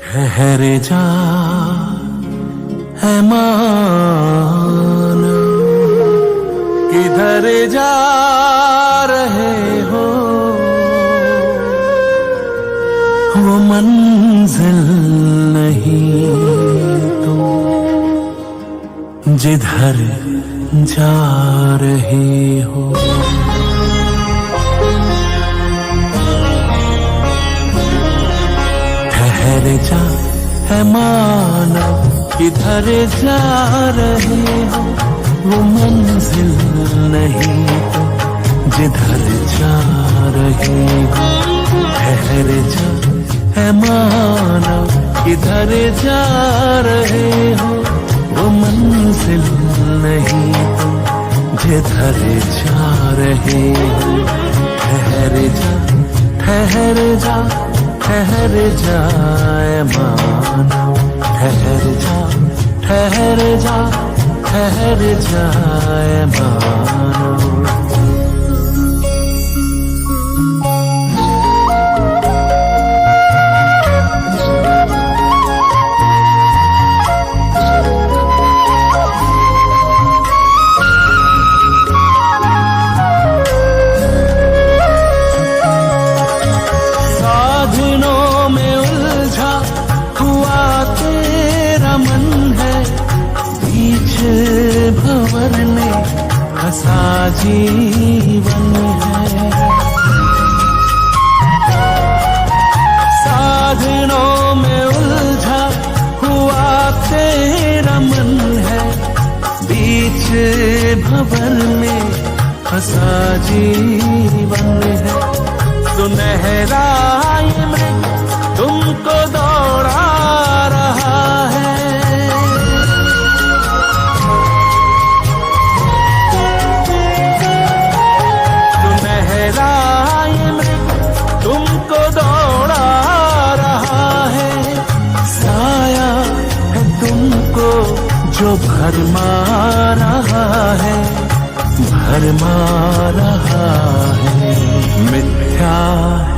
ठहर जा है माना, किधर जा रहे हो, वो मंजिल नहीं तुम जिधर जा रहे हो। ठहर जा है माना, किधर जा रहे हो, वो मंजिल नहीं तो जिधर जा रहे हो। ठहर जा है माना, किधर जा रहे हो, वो मंजिल नहीं तो जिधर जा रहे हो। ठहर जा ठहर जा ठहर जाए माना, ठहर जा ठहर जा ठहर जाए माना। भंवर में फंसा जीवन है, साधनों में उलझा हुआ तेरा मन है। बीच भंवर में फंसा जीवन है। सुनहरा ये मृग तुमको दौड़ा रहा है, तुमको दौड़ा रहा है। साया है तुमको जो भरमा रहा है, भरमा रहा है। मिथ्या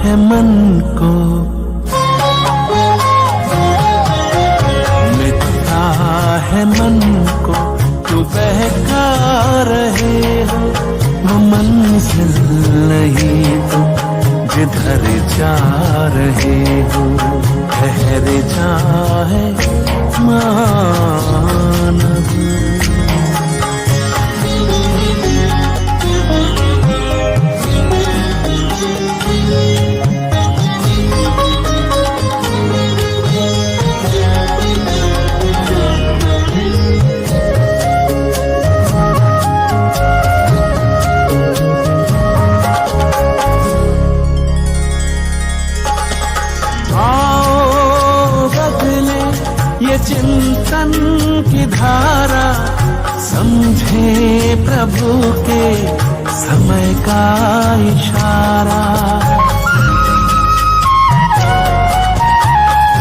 है मन को, मिथ्या है मन को तू बहका रहे हो, वो मंजिल नहीं तुम जिधर जा रहे हो। ठहर जा है माना, चिंतन की धारा समझे प्रभु के समय का इशारा।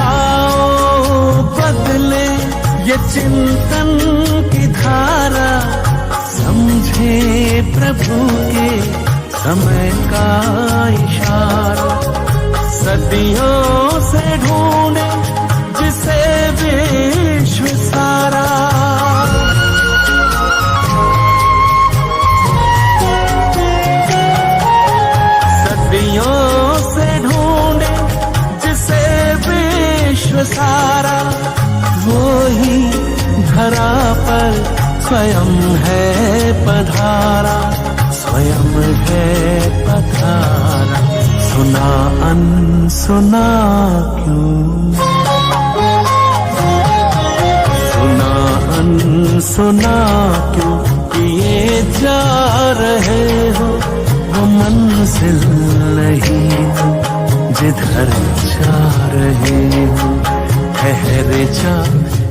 आओ बदले ये चिंतन की धारा, समझे प्रभु के समय का इशारा। सदियों से ढूंढे जिसे विश्व सारा, सदियों से ढूंढे जिसे विश्व सारा। वो ही धरा पर स्वयं है पधारा, स्वयं है पधारा। सुना अनसुना क्यों, सुना क्यों किए जा रहे हो, वो मंजिल नहीं तो जिधर जा रहे हो। ठहर जा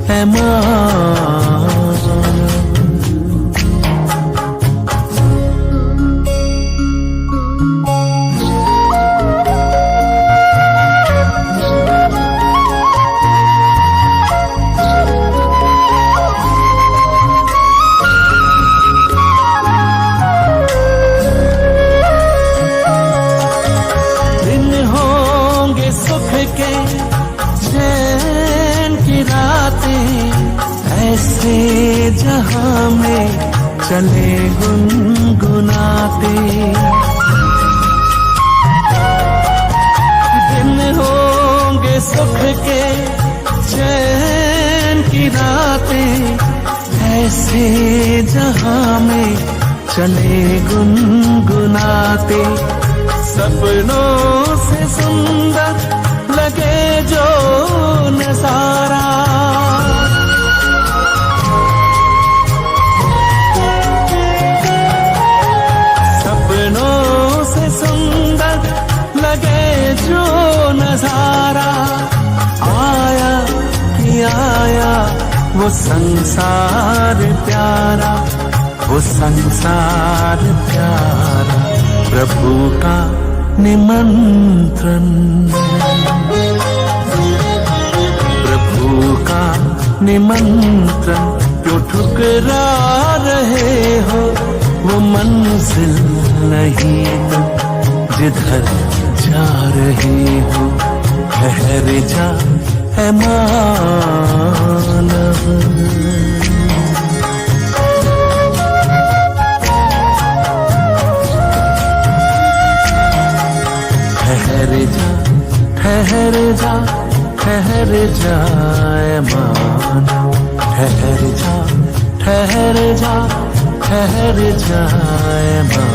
है माना, जहां में चले गुनगुनाते। दिन होंगे सुख के चैन की रातें, ऐसे जहां में चले गुनगुनाते। सपनों से सुंदर लगे जो नजारा, सपनों से सुंदर लगे जो नजारा, आया कि आया वो संसार प्यारा, वो संसार प्यारा, प्रभु का निमंत्रण, प्रभु का निमंत्रण। क्यों ठुकरा रहे हो, वो मंजिल नहीं तो जिधर जा रहे हो। ठहर जा है मानव, ठहर जा, ठहर जा, ठहर जाए मानव, ठहर जा, ठहर जा, ठहर जाए मानव।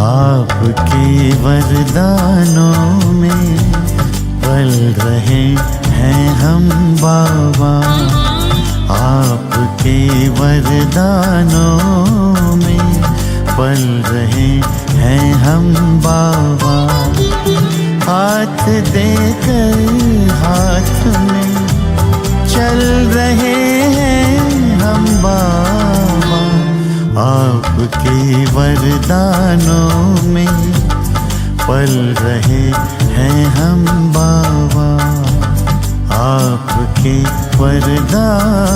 आपके वरदानों में पल रहे हैं हम बाबा, आपके वरदानों में पल रहे हैं हम बाबा। हाथ देकर हाथ में चल रहे हैं हम बाबा, आपके वरदानों में पल रहे हैं हम बाबा, आपके वरदानों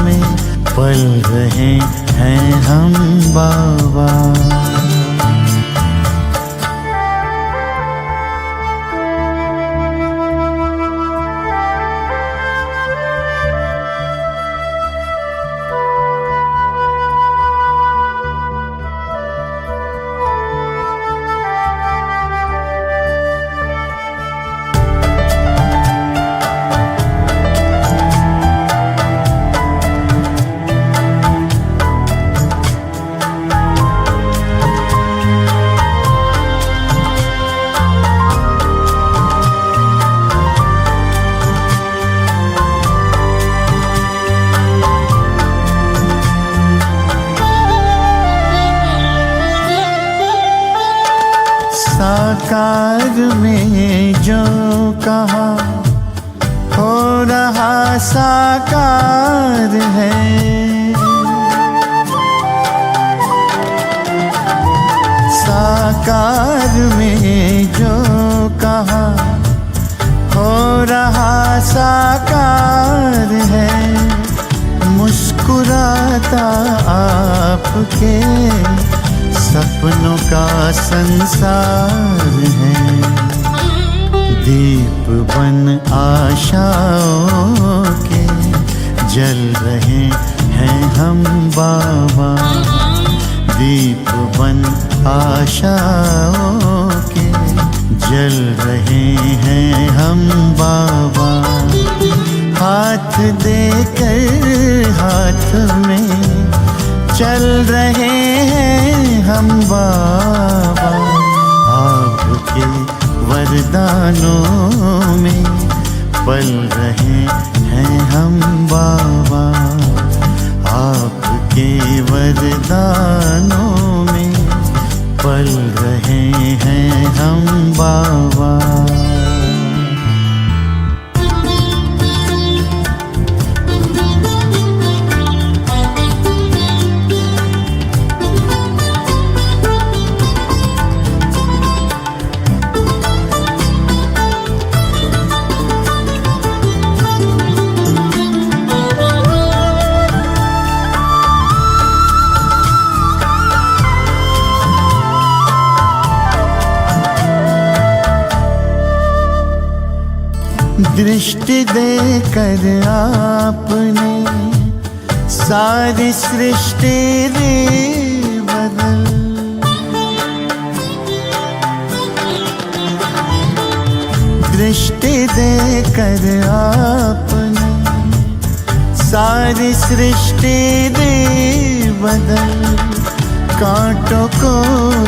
में पल रहे हैं हम बाबा। साकार में जो कहा हो रहा साकार है, साकार में जो कहा हो रहा साकार है। मुस्कुराता आपके सपनों का संसार है, दीप बन आशाओं के जल रहे हैं हम बाबा, दीप बन आशाओं के जल रहे हैं हम बाबा। हाथ देकर हाथ में चल रहे हैं हम बाबा, आपके वरदानों में पल रहे हैं हम बाबा, आपके वरदानों में पल रहे हैं हम बाबा। दृष्टि देकर आपने सारी सृष्टि रे बदल, दृष्टि देकर आपने सारी सृष्टि रे बदल, कांटों को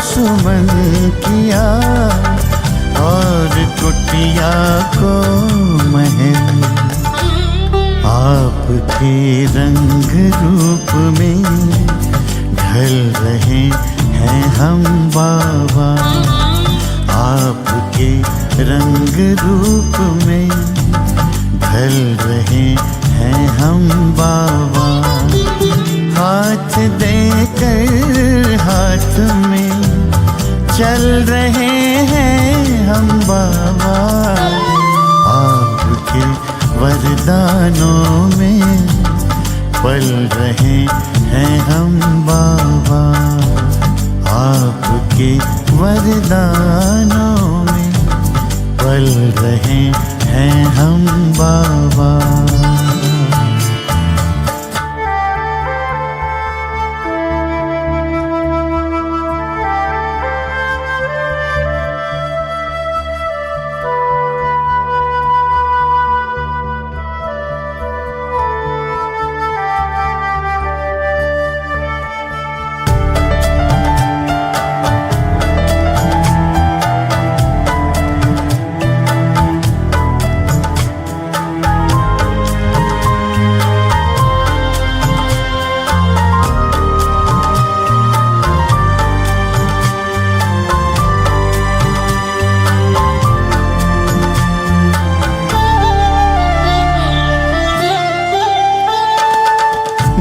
सुमन किया और कुटिया को महल। आपके रंग रूप में ढल रहे हैं हम बाबा, आपके रंग रूप में ढल रहे हैं हम बाबा। हाथ देकर हाथ में चल रहे हैं हम बाबा, आपके वरदानों में पल रहे हैं हम बाबा, आपके वरदानों में पल रहे हैं हम बाबा।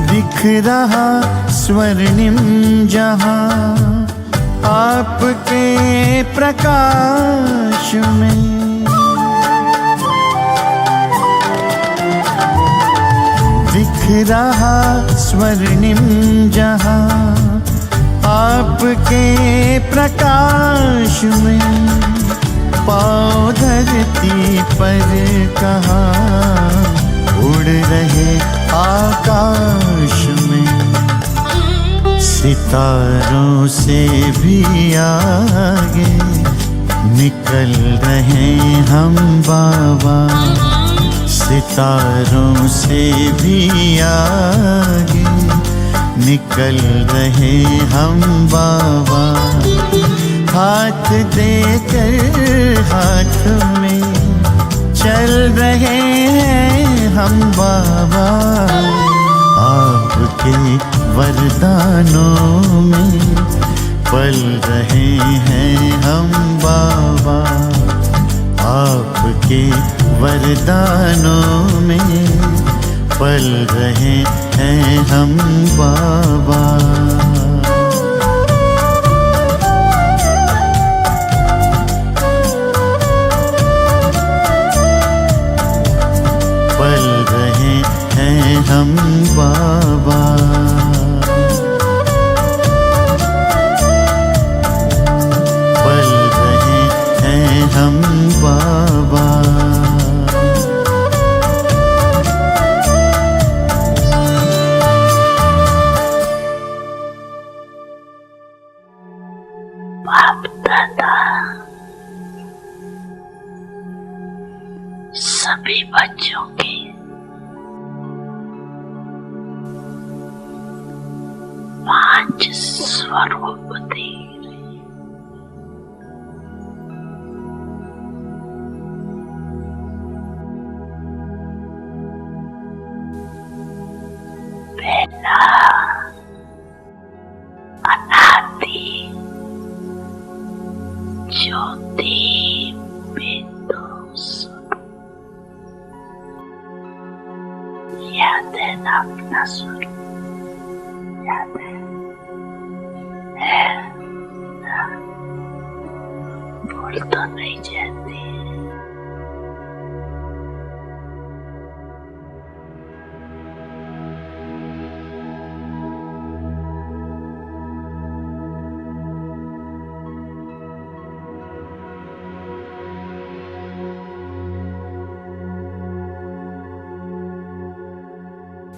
दिख रहा स्वर्णिम जहां आपके प्रकाश में, दिख रहा स्वर्णिम जहां आपके प्रकाश में। पाँव धरती पर कहाँ उड़ रहे आकाश में, सितारों से भी आगे निकल रहे हम बाबा, सितारों से भी आगे निकल रहे हम बाबा। हाथ देकर हाथ में चल रहे हैं हम बाबा, आपके वरदानों में पल रहे हैं हम बाबा, आपके वरदानों में पल रहे हैं हम बाबा। पल रहे हैं हम बाबा, पल रहे हैं हम बाबा। बाप दादा सभी बच्चों की पांच स्वरूप दे रहे। मेरा अनादि ज्योति बिंदु स्वरूप। याद है ना अपना स्वरूप? याद है ना? भूल तो नहीं जाती।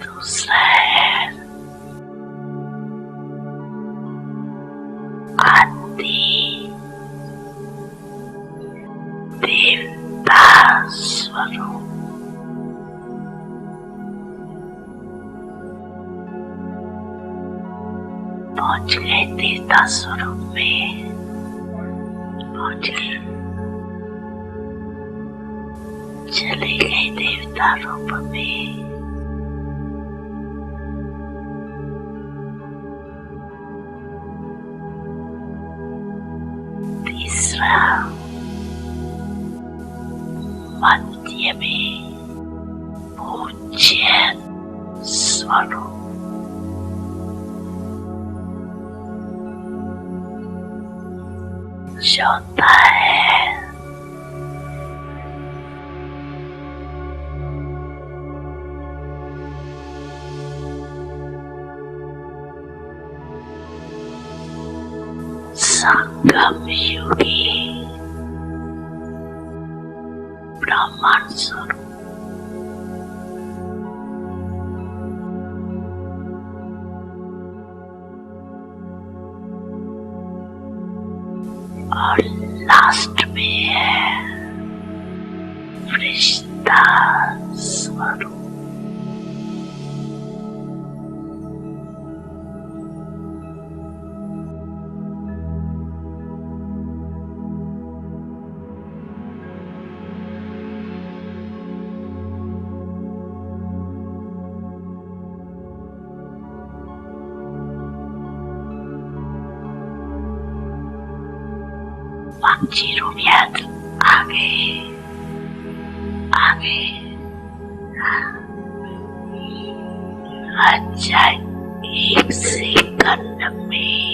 दूसरा है आदि देवता स्वरूप। पहुंच गए देवता स्वरूप में, पहुंच गए। चले गए देवता रूप में। तीसरा मध्य में पूज्य स्वरूप। चौथा है संगम युगी ब्रह्मांड स्वरूप। और लास्ट में है फरिश्ता स्वरूप। पांची रूपियात आगे आगे अच्छा 1 सेकंड में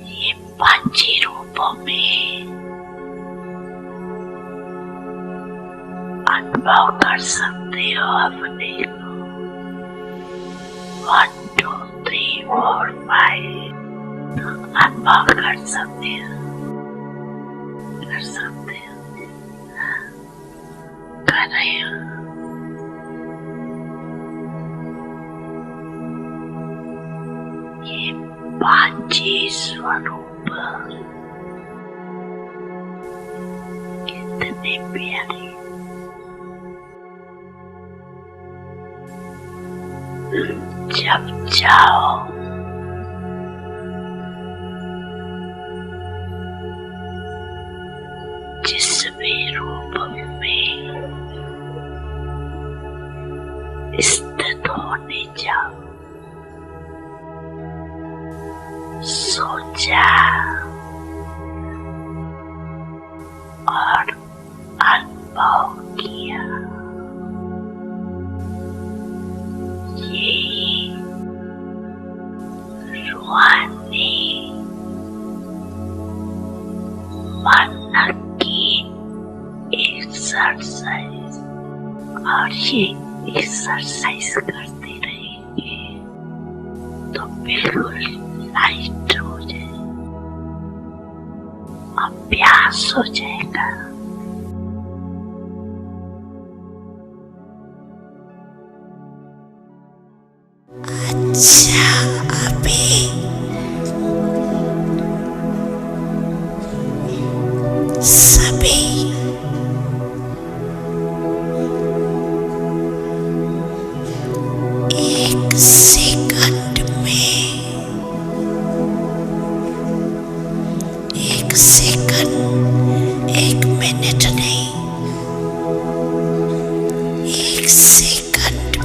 ये पांची रूपों में अनुभव कर सकते हो अपने को। 1 2 3 4 5 अनुभव कर सकते हो, कर सकते हो, कर रहे हो। ये पांची स्वरूप कितने प्यारे। जब जाओ जिस भी रूप में स्थित होने जाओ, सोचा और अनुभव किया। ये रूहानी मन एक्सरसाइज, और ये एक्सरसाइज करते रहेंगे तो बिल्कुल लाइट हो जाए, अभ्यास हो जाएगा। अच्छा अभी सभी एक सेकंड 1 मिनट नहीं, 1 सेकंड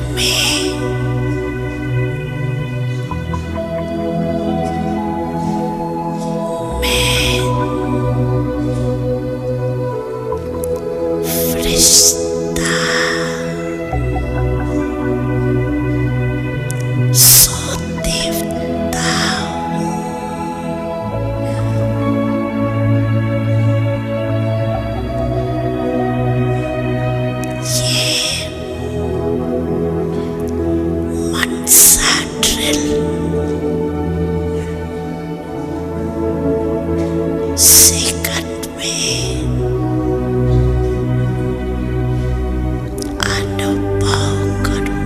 सेकंड में अनुभव करो।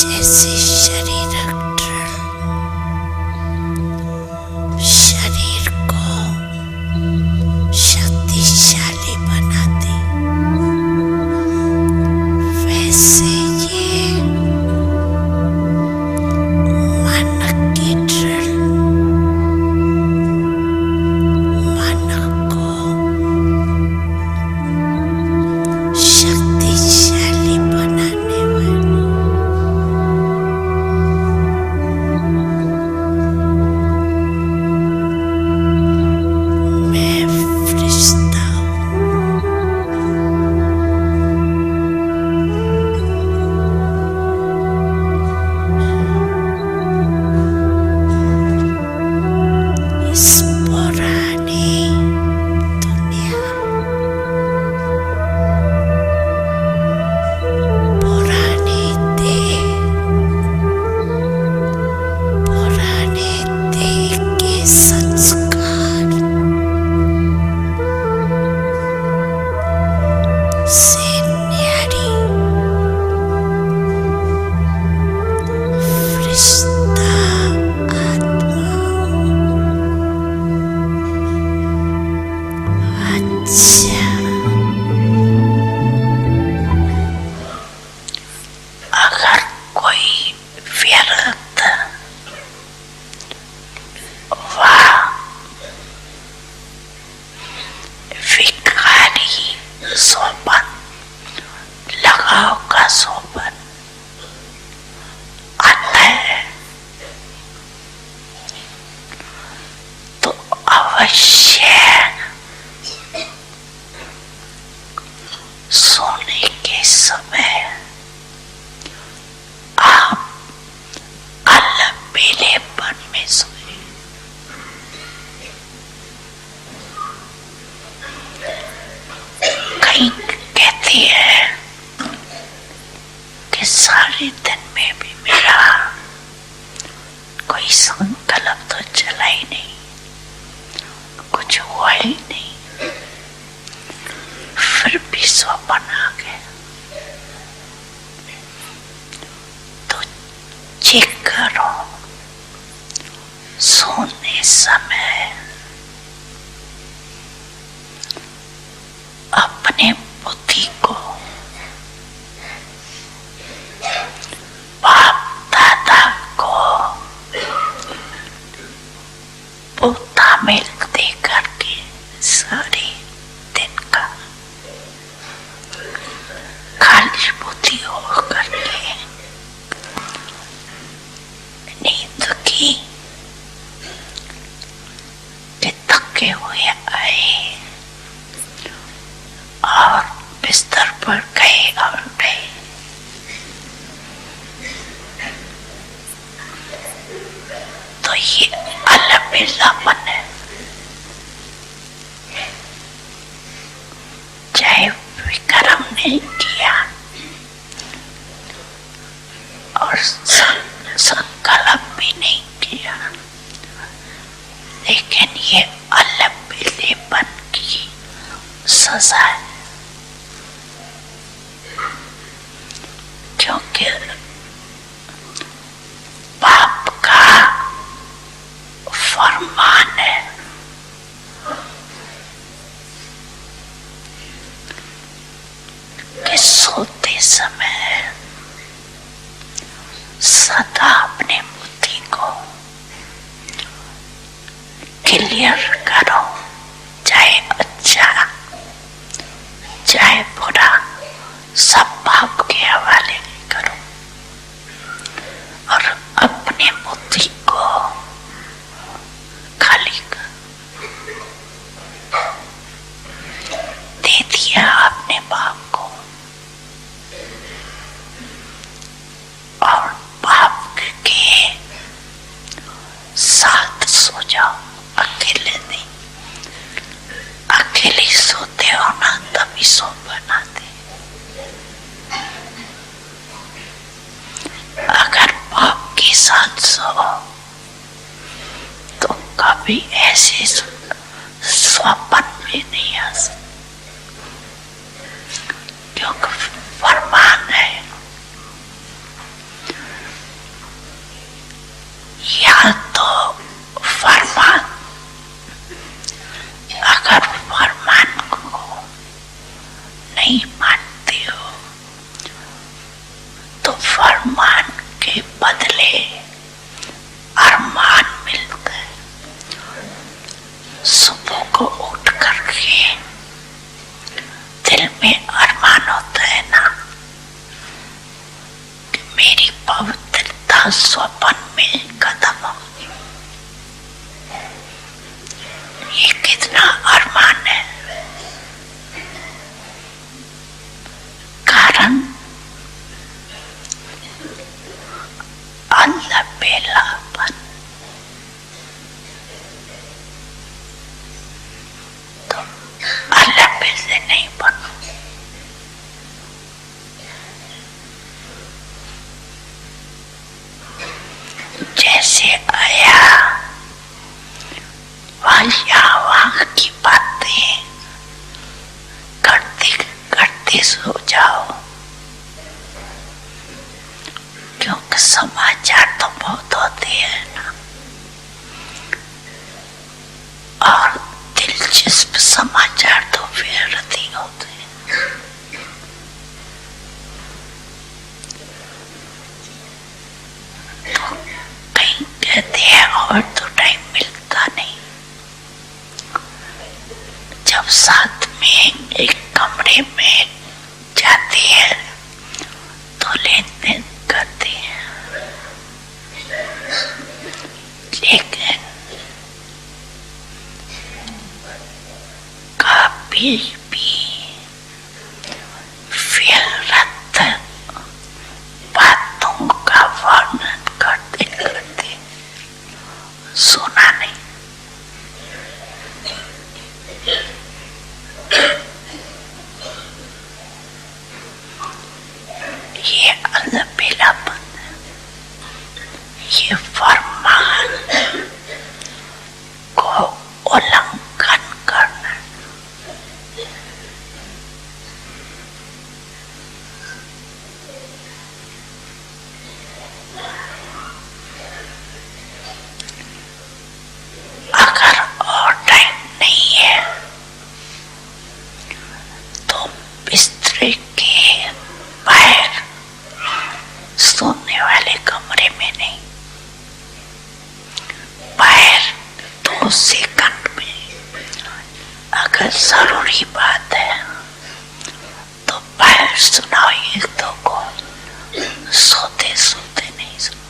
जैसे शरीर को शक्तिशाली बनाते, वैसे ये मन की दृढ़ मन को शक्तिशाली बनाने वाली मैं फरिश्ता हूँ। इस पुरानी दुनिया, पुरानी देह, पुराने देह के संस्कार से न्यारी फरिश्ता आत्मा अच्छा। अगर कोई व्यर्थ व विकारी सोपन, लगाव का सोपन आता है तो अवश्य सोने के समय आप अलबेलेपन में सोए। कहीं कहती है कि सारे दिन में भी मेरा कोई संकल्प तो चला ही नहीं, कुछ हुआ ही नहीं, फिर भी स्वप्न आ गया। तो चेक करो सोने समय अपने बुद्धि को बाप दादा को पोता मिल्क दे करके सारे दिन का खाली बुद्धि हो करके नींद की कि थके हुए आए और बिस्तर पर गए और गए। तो ये अलबेलापन है। चाहे विक्रम नहीं किया और संकल्प भी नहीं किया, लेकिन ये अलबेलेपन की सजा है। क्योंकि बाप का फरमान है कि सोते समय सदा अपने बुद्धि को क्लियर करो, चाहे अच्छा चाहे बुरा, सब बाप के हवाले करो और अपने बुद्धि को खाली कर दे दिया अपने बाप को और बाप के साथ सो जाओ। अकेले नहीं, अकेले सोते हो ना तभी सो बनाते। अगर बाप के साथ सो तो कभी ऐसे स्वप्न भी नहीं आ सकते, क्योंकि फरमान है नहीं मानते हो तो फरमान के बदले अरमान मिलता है। सुबह को उठ करके दिल में अरमान होता है ना कि मेरी पवित्रता स्वप्न में खत्म हो। ये कितना अरमान है। कारण अलबेलापन। तो अलबे से नहीं बनो। जैसे आया वहाँ की बातें करते करते सो जाओ, क्योंकि समाचार तो बहुत होते हैं ना, और दिलचस्प समाचार तो व्यर्थ ही होते हैं। तो कहीं कहते हैं और तो टाइम मिलता नहीं। जब साथ में एक कमरे में जाते हैं तो लेन देन करते हैं, लेकिन कभी भी व्यर्थ बातों का वर्णन करते करते सुना नहीं। ये अलबेलापन, ये फरमान को उल्लंघन करना। अगर और टाइम नहीं है तो बिस्तर के बाहर सोने वाले कमरे में नहीं, बाहर 2 सेकंड में अगर जरूरी बात है तो बाहर सुनाओ ये तो को, सोते सोते नहीं सुनो।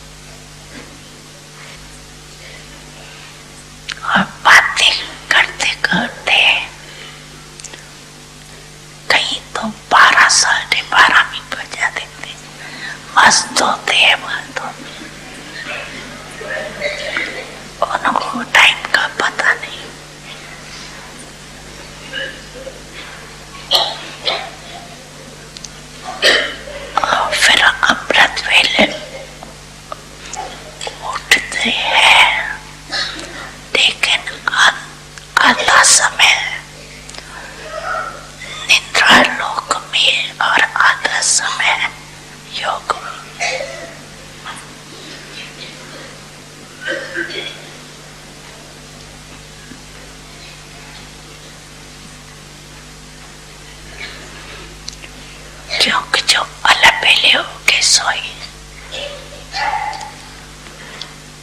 और बातें करते करते कहीं तो 12 साढ़े 12 भी बजा देते। मस्त होते हैं मस्त होते, उनको टाइम का पता नहीं। और फिर अमृत वेले उठते हैं, लेकिन आधा समय निद्रा लोक में और आधा समय योग में। क्योंकि जो अलबेले होके सोई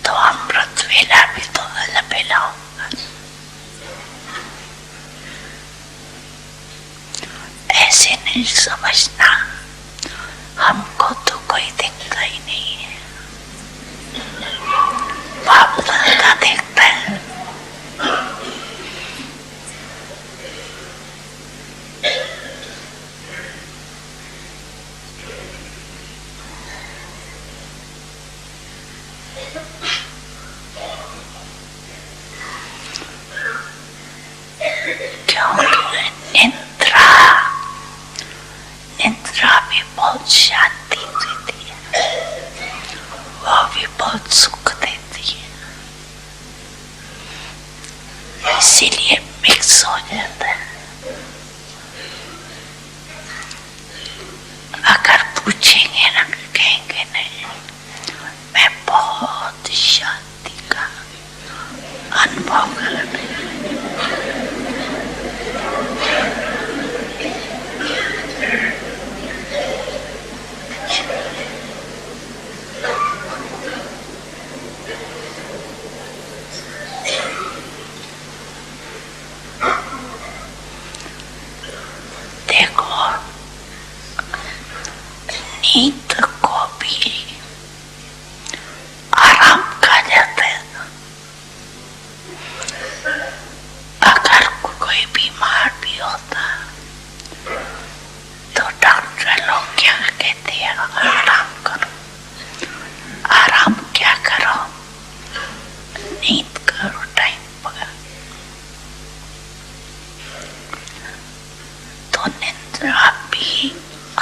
तो अमृत वेला भी तो अलबेला होगा। ऐसे नहीं समझना हमको तो कोई दिखता ही नहीं है, बाप दादा देखता है। निद्रा भी बहुत शांति देती है, वो भी बहुत सुख देती है, इसीलिए मिक्स हो जाता है। अगर पूछेंगे ना, कहेंगे नहीं, मैं बहुत शांति का अनुभव कर रही हूँ। नींद को भी आराम खा जाता है। अगर कोई बीमार भी होता तो डॉक्टर लोग क्या कहते हैं, आराम करो। आराम क्या करो, नींद करो टाइम पर। तो निद्रा भी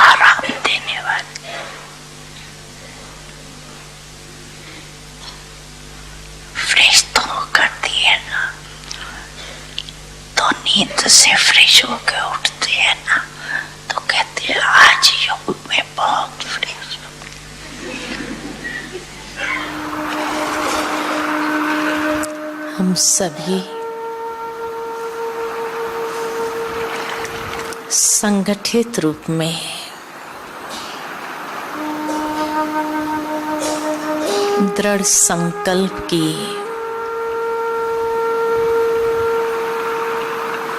आराम देने वाली। फ्रेश तो करती है ना, तो नींद से फ्रेश होकर उठते हैं ना, तो कहते हैं आज योग में बहुत फ्रेश हो। हम सभी संगठित रूप में दृढ़ संकल्प की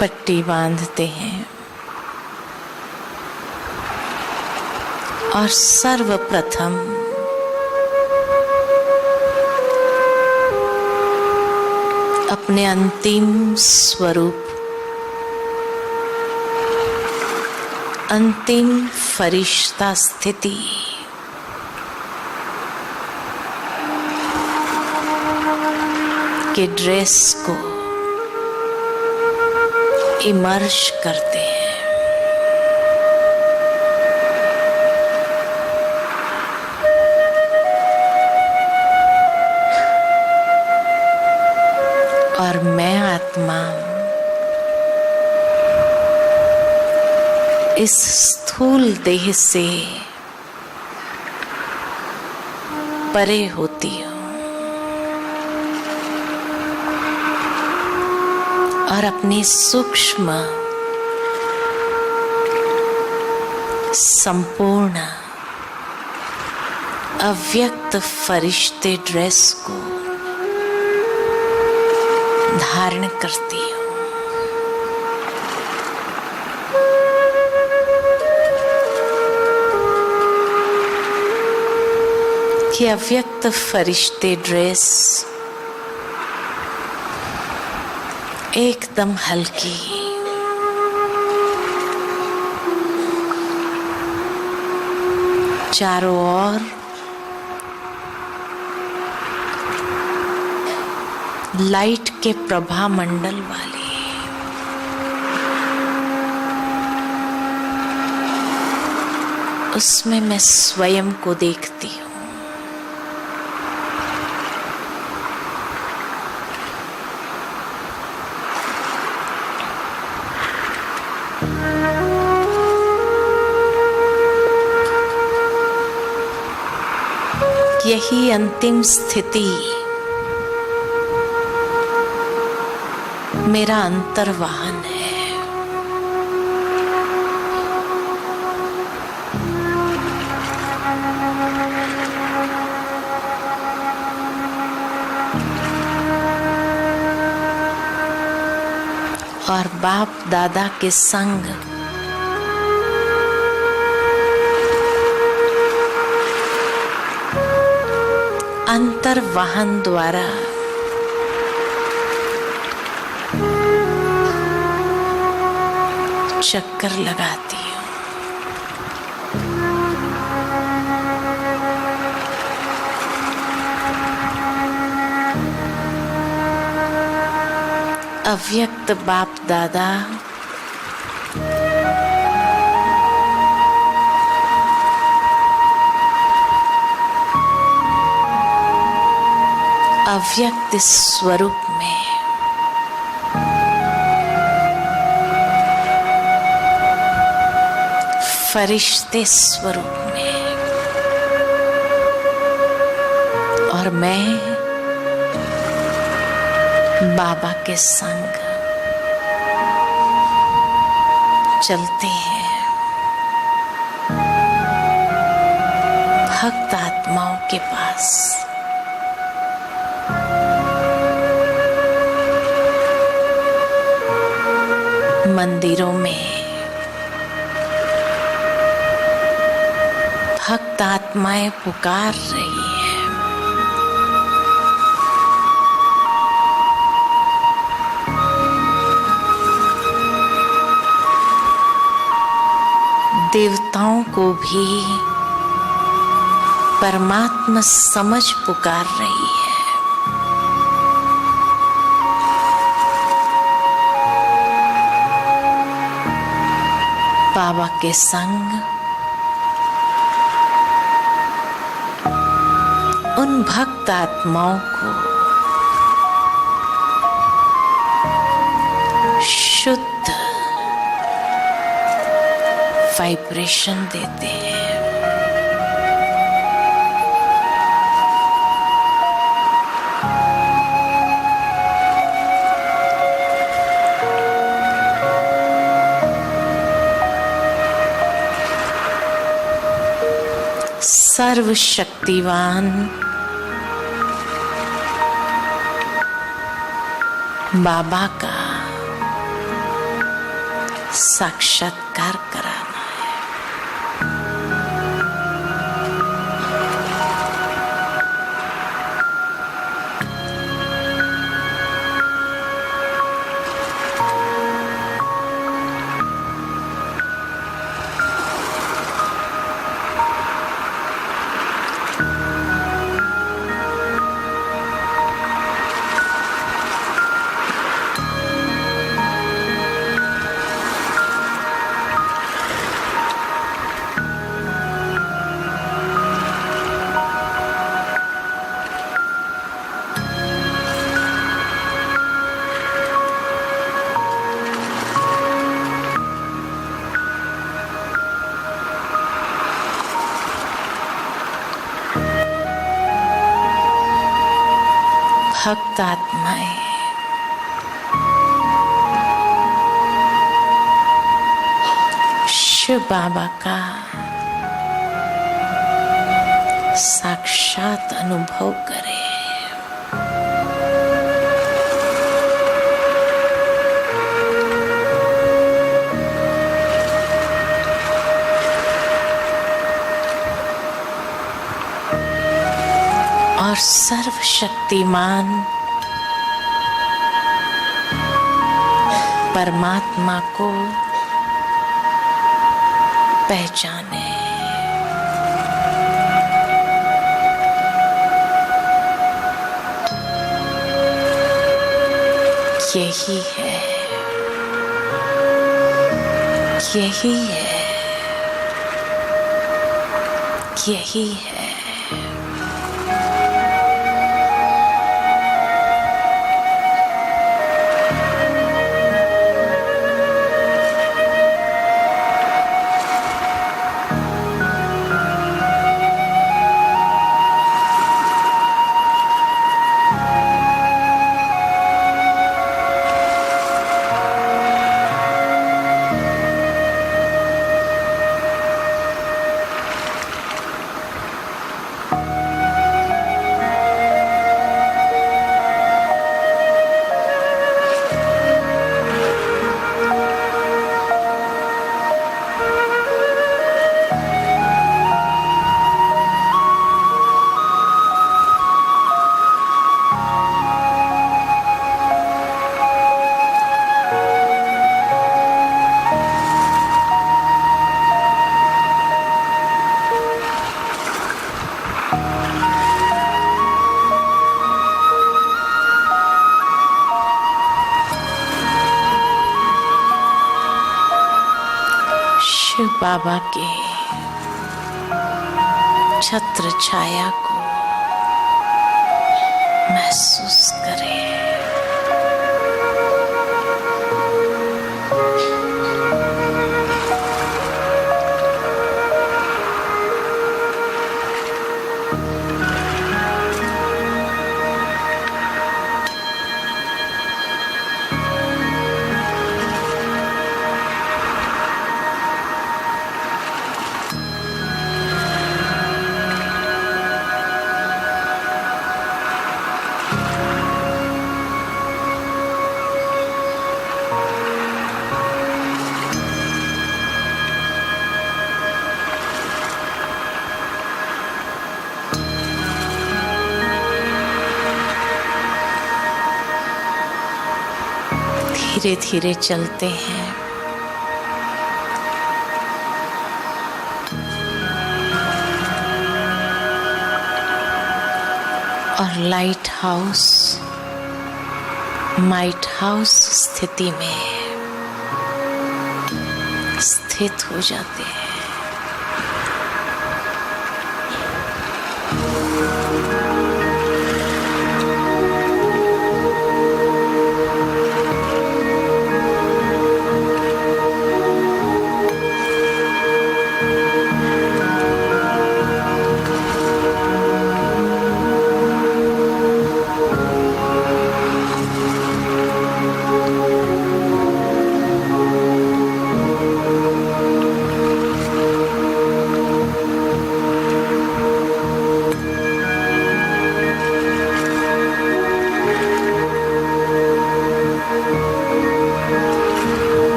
पट्टी बांधते हैं और सर्वप्रथम अपने अंतिम स्वरूप, अंतिम फरिश्ता स्थिति के ड्रेस को इमर्ज करते हैं। और मैं आत्मा इस स्थूल देह से परे होती हूँ और अपने सूक्ष्म संपूर्ण अव्यक्त फरिश्ते ड्रेस को धारण करती हूँ। ये अव्यक्त फरिश्ते ड्रेस एकदम हल्की, चारों ओर लाइट के प्रभा मंडल वाली, उसमें मैं स्वयं को देखती हूँ। यही अंतिम स्थिति मेरा अंतर्वाहन है। और बाप दादा के संग अंतर्वाहन द्वारा चक्कर लगाती हूँ। अव्यक्त बाप दादा अव्यक्त स्वरूप में फरिश्ते स्वरूप में, और मैं बाबा के संग चलते हैं भक्त आत्माओं के पास। मंदिरों में भक्त आत्माएं पुकार रही है। देवताओं को भी परमात्मा समझ पुकार रही है। बाबा के संग उन भक्त आत्माओं को शुद्ध वाइब्रेशन देते हैं। सर्वशक्तिवान बाबा का साक्षात्कार कराना है। भक्त आत्माएं शिव बाबा का साक्षात अनुभव करें। और सर्वशक्तिमान परमात्मा को पहचाने। यही है, यही है, यही है। शिव बाबा के छत्र छाया को महसूस करें। धीरे धीरे चलते हैं। और लाइट हाउस माइट हाउस स्थिति में स्थित हो जाते हैं।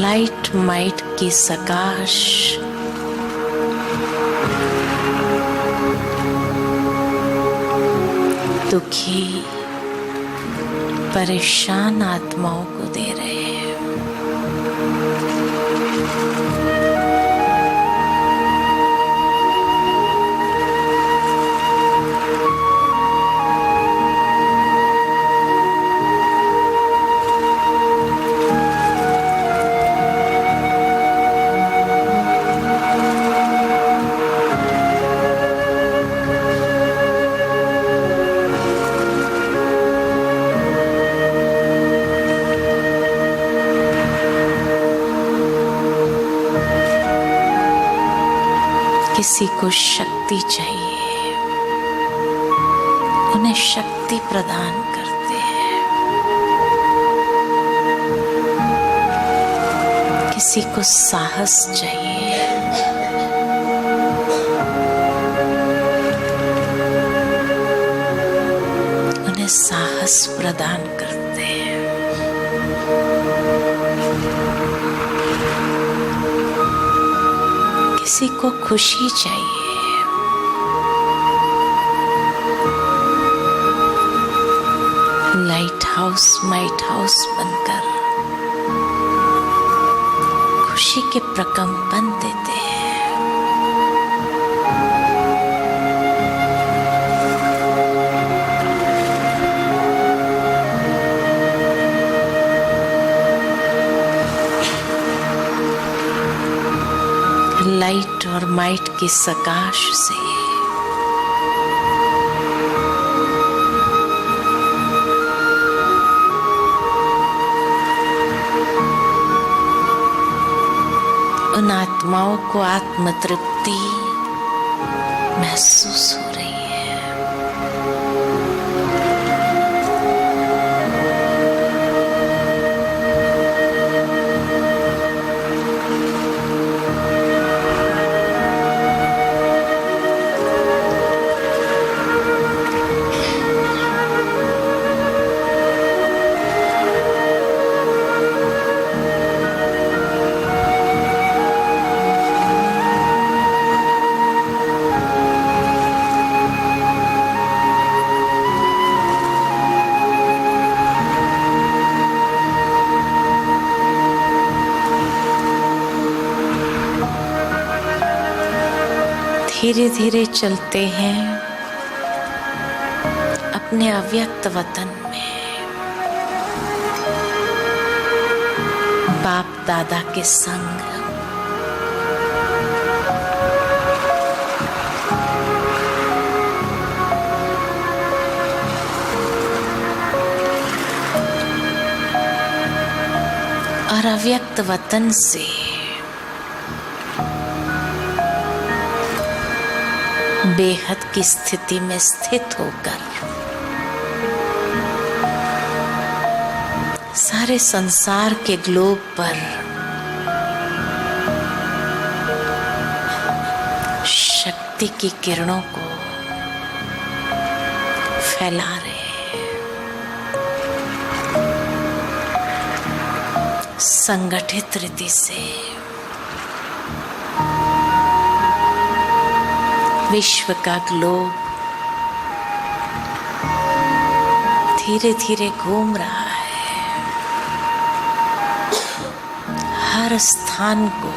लाइट माइट की सकाश दुखी परेशान आत्माओं को दे रहे हैं। किसी को शक्ति चाहिए, उन्हें शक्ति प्रदान करते हैं। किसी को साहस चाहिए, उन्हें साहस प्रदान करते हैं। किसी को खुशी चाहिए, लाइट हाउस माइट हाउस बनकर खुशी के प्रकंपन देते हैं। लाइट और माइट की सकाश से उन आत्माओं को आत्म तृप्ति महसूस हो रही है। धीरे धीरे चलते हैं अपने अव्यक्त वतन में, बाप दादा के संग। और अव्यक्त वतन से बेहद की स्थिति में स्थित होकर सारे संसार के ग्लोब पर शक्ति की किरणों को फैला रहे हैं। संगठित रीति से विश्व का ग्लोब धीरे धीरे घूम रहा है हर स्थान को।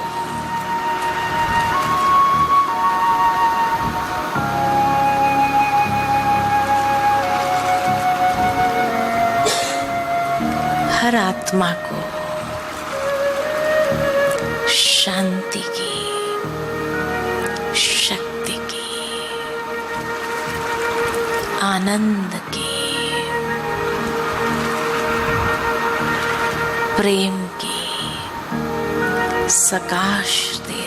हर आत्मा को शांति की, शक्ति की, आनंद की, प्रेम की सकाश दे